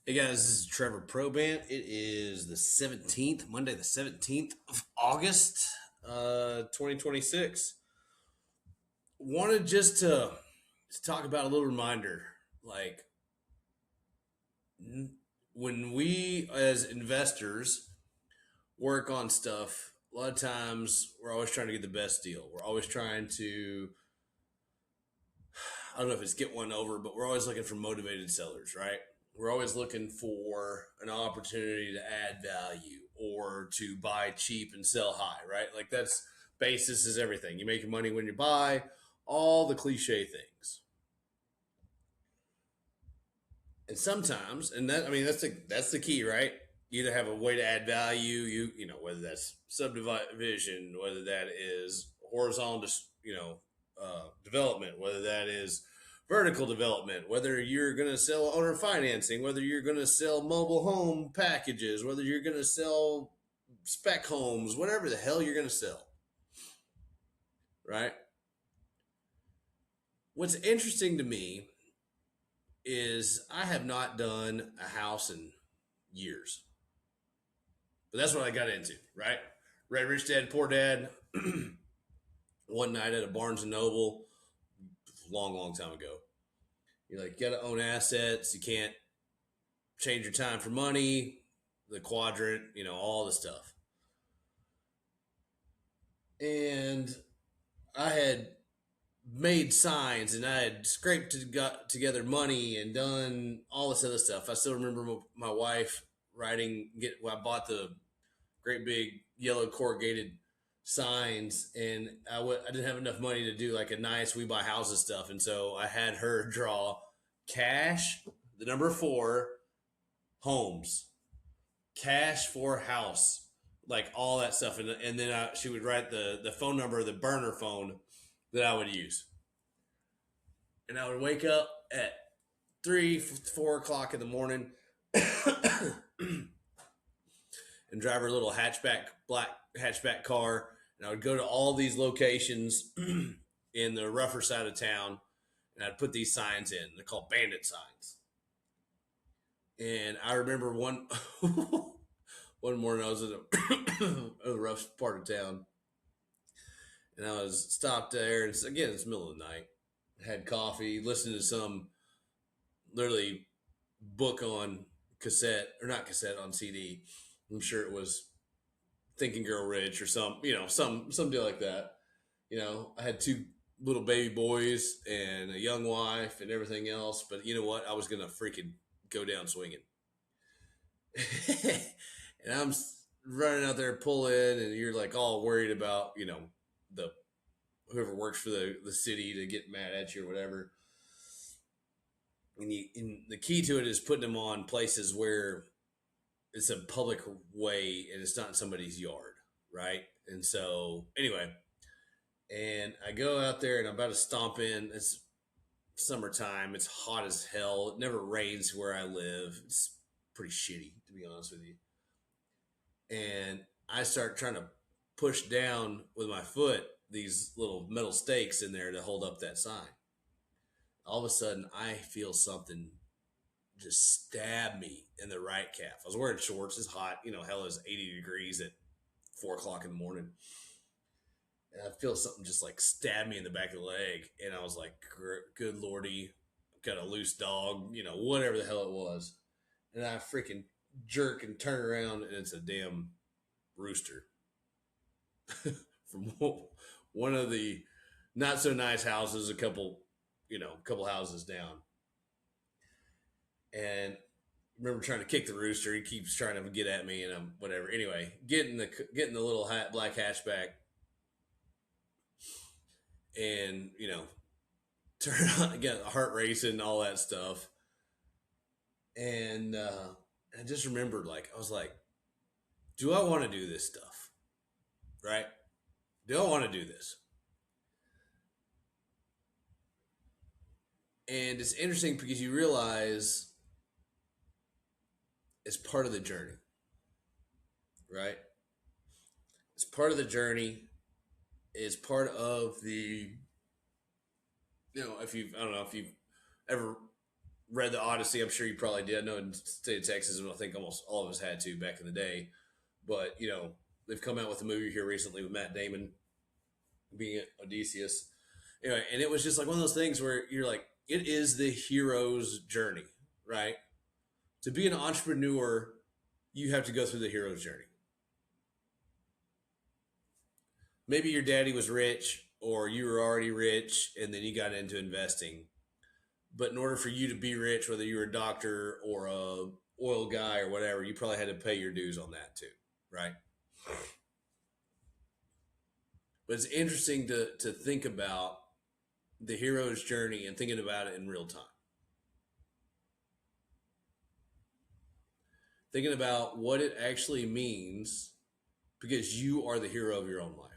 Hey guys, this is Trevor Probant. It is the 17th, Monday, the 17th of August, 2026. Wanted just to talk about a little reminder. Like, when we as investors work on stuff, a lot of times we're always trying to get the best deal. We're always trying to, I don't know if it's get one over, but we're always looking for motivated sellers, right? We're always looking for an opportunity to add value or to buy cheap and sell high, right? Like that's basis is everything. You make your money when you buy, all the cliche things. And sometimes, and that I mean that's the key, right? You either have a way to add value, you know whether that's subdivision, whether that is horizontal, development, whether that is vertical development, whether you're going to sell owner financing, whether you're going to sell mobile home packages, whether you're going to sell spec homes, whatever the hell you're going to sell, right? What's interesting to me is I have not done a house in years. But that's what I got into, right? Read Rich Dad Poor Dad one night at a Barnes and Noble, long, long time ago. You're like, you got to own assets. You can't change your time for money, the quadrant, all the stuff. And I had made signs and I had scraped got together money and done all this other stuff. I still remember my wife I bought the great big yellow corrugated signs, and I didn't have enough money to do like a nice we buy houses stuff, and so I had her draw cash, the number 4, homes, cash for house, like all that stuff, and then she would write the phone number of the burner phone that I would use, and I would wake up at 3, 4 o'clock in the morning and drive her little black hatchback car, and I would go to all these locations in the rougher side of town, and I'd put these signs in. They're called bandit signs. And I remember one one morning I was in a rough part of town, and I was stopped there, and again it's the middle of the night. Had coffee, listened to some literally book on cassette, or not cassette, on CD. I'm sure it was Think and Grow Rich or some deal like that. I had 2 little baby boys and a young wife and everything else, but you know what? I was gonna freaking go down swinging, and I'm running out there pulling, and you're like all worried about the whoever works for the city to get mad at you or whatever. And the key to it is putting them on places where it's a public way and it's not in somebody's yard, right? And so anyway, and I go out there and I'm about to stomp in. It's summertime. It's hot as hell. It never rains where I live. It's pretty shitty, to be honest with you. And I start trying to push down with my foot these little metal stakes in there to hold up that sign. All of a sudden, I feel something just stab me in the right calf. I was wearing shorts. It's hot. Hell, is 80 degrees at 4 o'clock in the morning. And I feel something just like stab me in the back of the leg. And I was like, good lordy, got a loose dog, whatever the hell it was. And I freaking jerk and turn around, and it's a damn rooster from one of the not so nice houses, a couple houses down. And I remember trying to kick the rooster. He keeps trying to get at me, and I'm whatever. Anyway, getting the little black hatchback, and turn on, get heart racing, all that stuff. And I just remembered, like, I was like, do I want to do this stuff? Right? Do I want to do this? And it's interesting because you realize it's part of the journey, right? It's part of the journey. It's part of the, if you've, I don't know if you've ever read the Odyssey. I'm sure you probably did. I know in the state of Texas, I think almost all of us had to back in the day. But they've come out with a movie here recently with Matt Damon being Odysseus. Anyway, and it was just like one of those things where you're like, it is the hero's journey, right? To be an entrepreneur, you have to go through the hero's journey. Maybe your daddy was rich or you were already rich and then you got into investing. But in order for you to be rich, whether you were a doctor or a oil guy or whatever, you probably had to pay your dues on that too, right? But it's interesting to think about the hero's journey and thinking about it in real time. Thinking about what it actually means because you are the hero of your own life.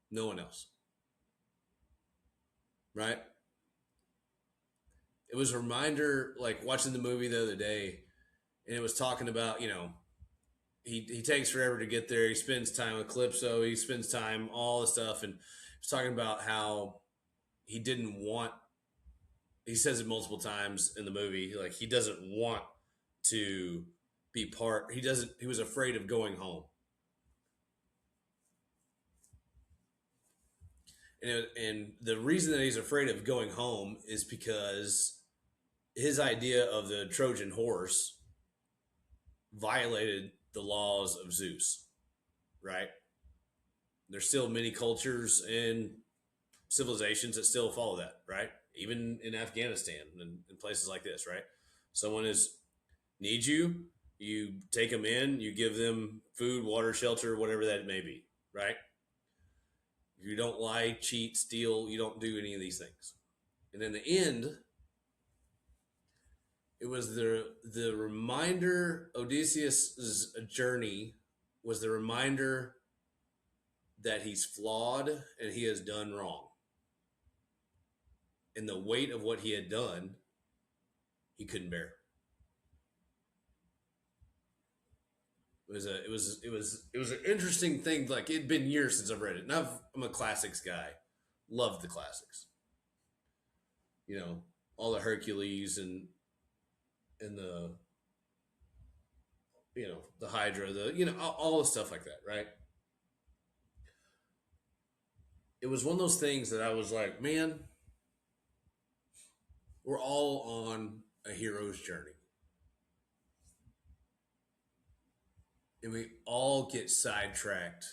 No one else. Right? It was a reminder, like watching the movie the other day, and it was talking about, he takes forever to get there. He spends time with Calypso. He spends time, all the stuff. And he's talking about how he didn't want, he says it multiple times in the movie, like he doesn't want to be part, he was afraid of going home. And the reason that he's afraid of going home is because his idea of the Trojan horse violated the laws of Zeus, right? There's still many cultures and civilizations that still follow that, right? Even in Afghanistan and places like this, right? Someone needs you, you take them in, you give them food, water, shelter, whatever that may be, right? You don't lie, cheat, steal. You don't do any of these things. And in the end, it was the reminder. Odysseus' journey was the reminder that he's flawed and he has done wrong. And the weight of what he had done, he couldn't bear. It was an interesting thing. Like it'd been years since I've read it. And I'm a classics guy. Loved the classics. All the Hercules and the the Hydra, all the stuff like that, right? It was one of those things that I was like, man, we're all on a hero's journey. And we all get sidetracked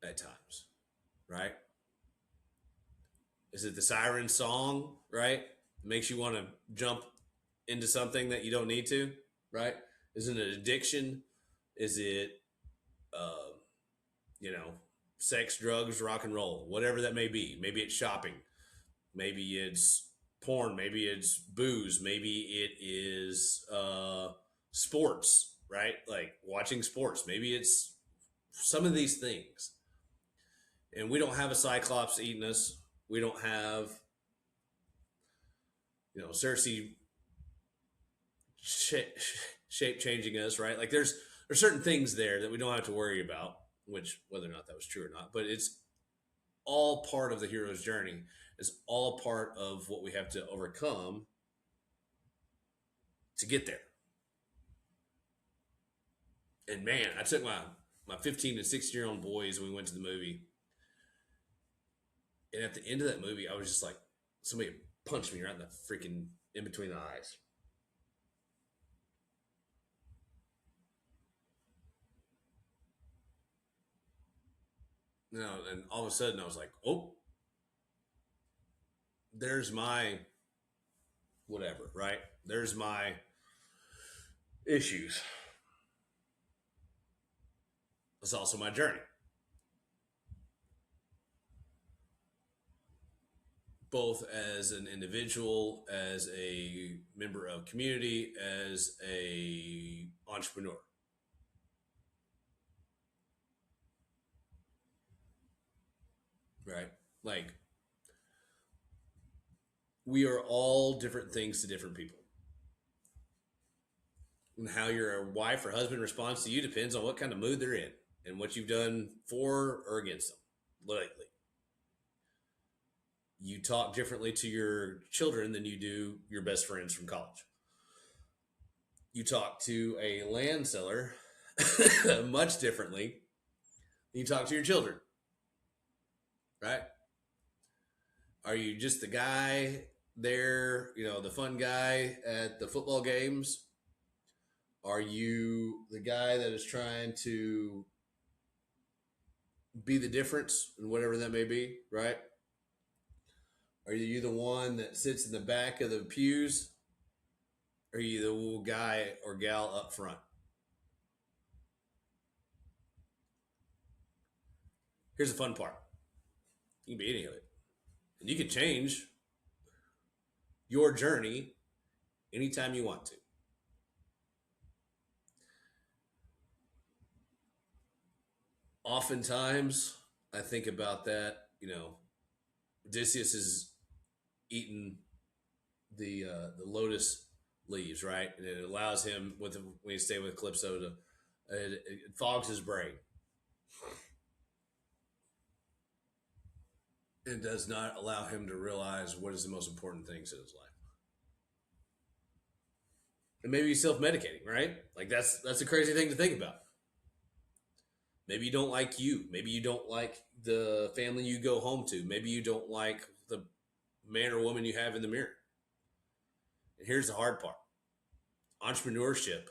at times, right? Is it the siren song, right? Makes you want to jump into something that you don't need to, right? Is it an addiction? Is it, sex, drugs, rock and roll, whatever that may be? Maybe it's shopping. Maybe it's porn. Maybe it's booze. Maybe it is sports, right? Like watching sports. Maybe it's some of these things. And we don't have a Cyclops eating us. We don't have, Cersei shape changing us, right? Like there's certain things there that we don't have to worry about, which whether or not that was true or not, but it's all part of the hero's journey. It's all part of what we have to overcome to get there. And man, I took my 15 and 16-year-old boys and we went to the movie. And at the end of that movie, I was just like, somebody punched me right in the freaking in between the eyes. And all of a sudden I was like, oh, there's my whatever, right? There's my issues. It's also my journey. Both as an individual, as a member of community, as a entrepreneur. Right? Like we are all different things to different people. And how your wife or husband responds to you depends on what kind of mood they're in and what you've done for or against them lately. You talk differently to your children than you do your best friends from college. You talk to a land seller much differently than you talk to your children, right? Are you just the guy there, the fun guy at the football games? Are you the guy that is trying to be the difference in whatever that may be, right? Are you the one that sits in the back of the pews? Are you the little guy or gal up front? Here's the fun part. You can be any of it. And you can change your journey anytime you want to. Oftentimes, I think about that. Odysseus is eating the lotus leaves, right? And it allows him when he's staying with Calypso it fogs his brain. It does not allow him to realize what is the most important things in his life. And maybe he's self-medicating, right? Like that's a crazy thing to think about. Maybe you don't like you. Maybe you don't like the family you go home to. Maybe you don't like the man or woman you have in the mirror. And here's the hard part. Entrepreneurship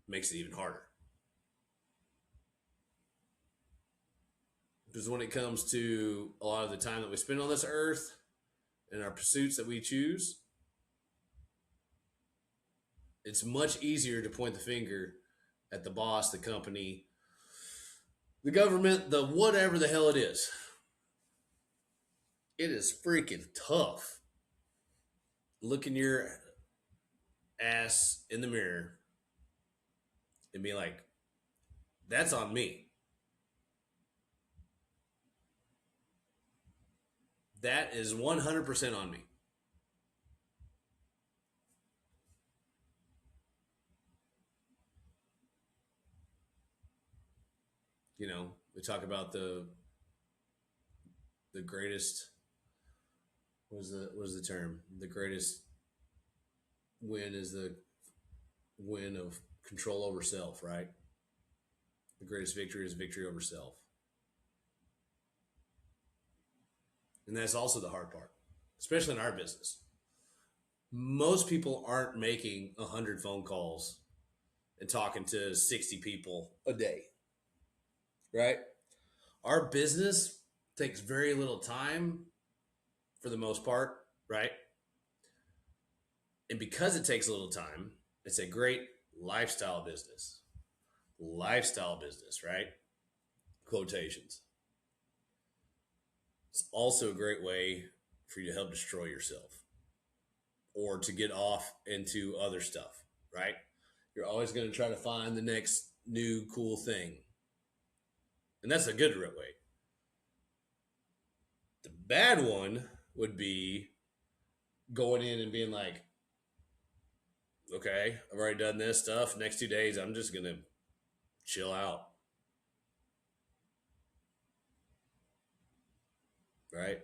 makes it even harder. Because when it comes to a lot of the time that we spend on this earth and our pursuits that we choose, it's much easier to point the finger at the boss, the company, the government, the whatever the hell it is. It is freaking tough looking your ass in the mirror and be like, that's on me. That is 100% on me. We talk about the greatest, what is the term? The greatest win is the win of control over self, right? The greatest victory is victory over self. And that's also the hard part, especially in our business. Most people aren't making 100 phone calls and talking to 60 people a day, right? Our business takes very little time for the most part, right? And because it takes a little time, it's a great lifestyle business. Lifestyle business, right? Quotations. It's also a great way for you to help destroy yourself or to get off into other stuff, right? You're always going to try to find the next new cool thing. And that's a good way. The bad one would be going in and being like, okay, I've already done this stuff. Next 2 days, I'm just going to chill out. Right?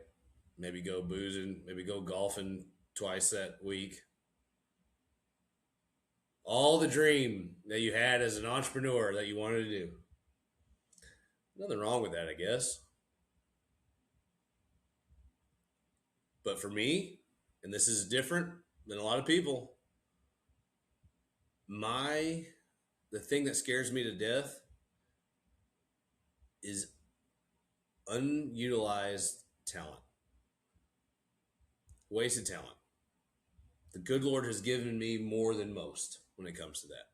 Maybe go boozing, maybe go golfing twice that week. All the dream that you had as an entrepreneur that you wanted to do. Nothing wrong with that, I guess. But for me, and this is different than a lot of people, the thing that scares me to death is unutilized talent. Wasted talent. The good Lord has given me more than most when it comes to that.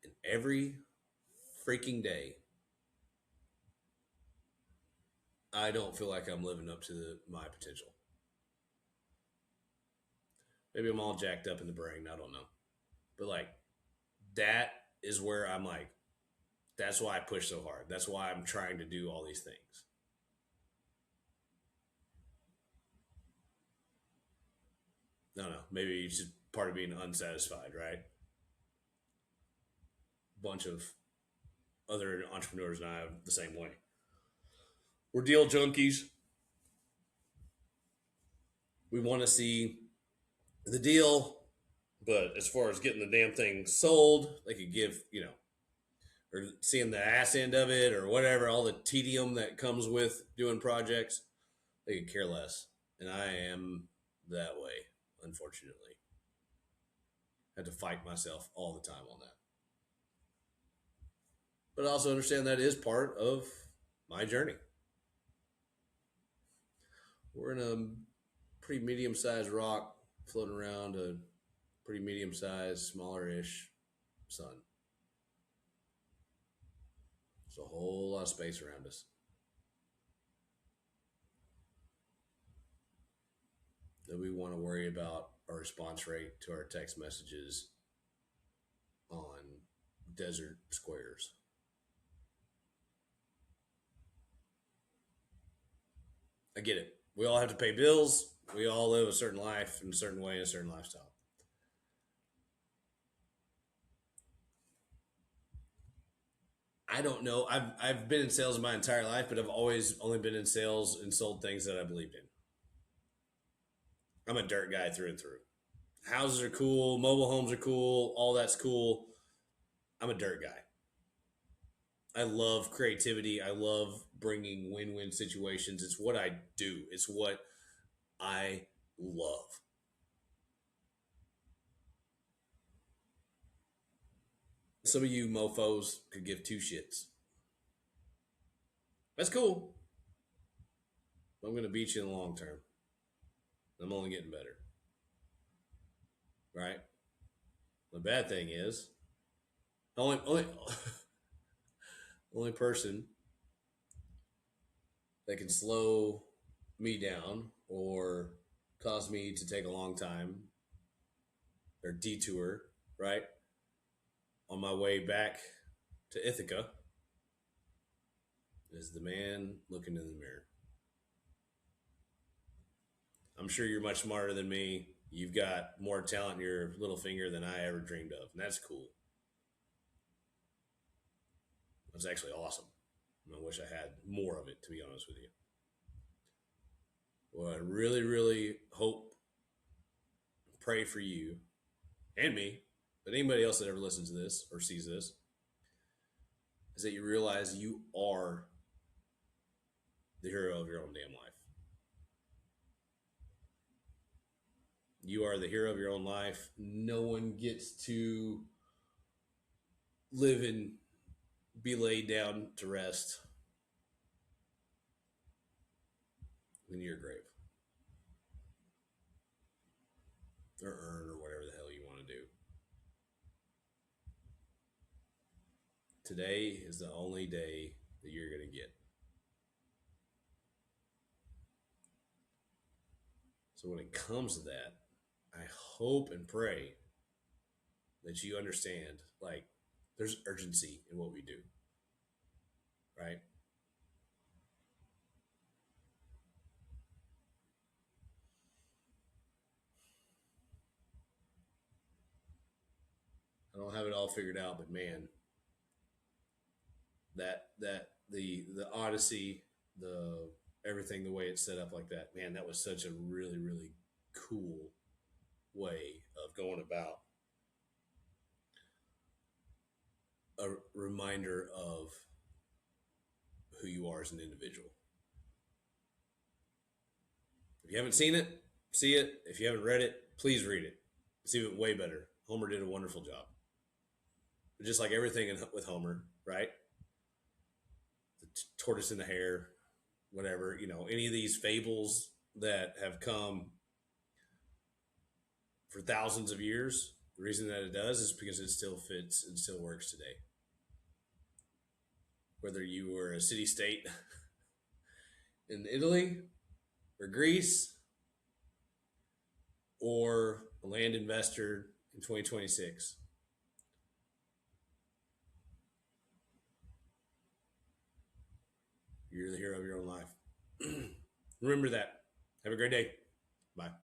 And every freaking day, I don't feel like I'm living up to my potential. Maybe I'm all jacked up in the brain. I don't know. But that is where I'm like, that's why I push so hard. That's why I'm trying to do all these things. No, no. Maybe it's just part of being unsatisfied, right? Bunch of other entrepreneurs and I are the same way. We're deal junkies. We want to see the deal, but as far as getting the damn thing sold, they could give, or seeing the ass end of it or whatever, all the tedium that comes with doing projects, they could care less. And I am that way, unfortunately. I had to fight myself all the time on that. But I also understand that is part of my journey. We're in a pretty medium sized rock floating around a pretty medium sized, smaller ish sun. There's a whole lot of space around us. That we want to worry about our response rate to our text messages on desert squares. I get it. We all have to pay bills. We all live a certain life in a certain way, a certain lifestyle. I don't know. I've been in sales my entire life, but I've always only been in sales and sold things that I believed in. I'm a dirt guy through and through. Houses are cool, mobile homes are cool, all that's cool. I'm a dirt guy. I love creativity. I love bringing win-win situations. It's what I do. It's what I love. Some of you mofos could give two shits. That's cool. I'm going to beat you in the long term. I'm only getting better. Right? The bad thing is, only only person that can slow me down or cause me to take a long time or detour, right? On my way back to Ithaca is the man looking in the mirror. I'm sure you're much smarter than me. You've got more talent in your little finger than I ever dreamed of. And that's cool. That's actually awesome. I wish I had more of it, to be honest with you. What I really, really hope, pray for you and me, but anybody else that ever listens to this or sees this, is that you realize you are the hero of your own damn life. You are the hero of your own life. No one gets to live and be laid down to rest in your grave or urn or whatever the hell you want to do. Today is the only day that you're going to get. So when it comes to that, I hope and pray that you understand, like, there's urgency in what we do, right? I don't have it all figured out, but man, that the Odyssey, the everything, the way it's set up like that, man, that was such a really, really cool way of going about a reminder of who you are as an individual. If you haven't seen it, see it. If you haven't read it, please read it. It's even way better. Homer did a wonderful job. But just like everything with Homer, right? The tortoise and the hare, whatever, any of these fables that have come for thousands of years, the reason that it does is because it still fits and still works today. Whether you were a city state in Italy or Greece or a land investor in 2026, you're the hero of your own life. Remember that. Have a great day. Bye.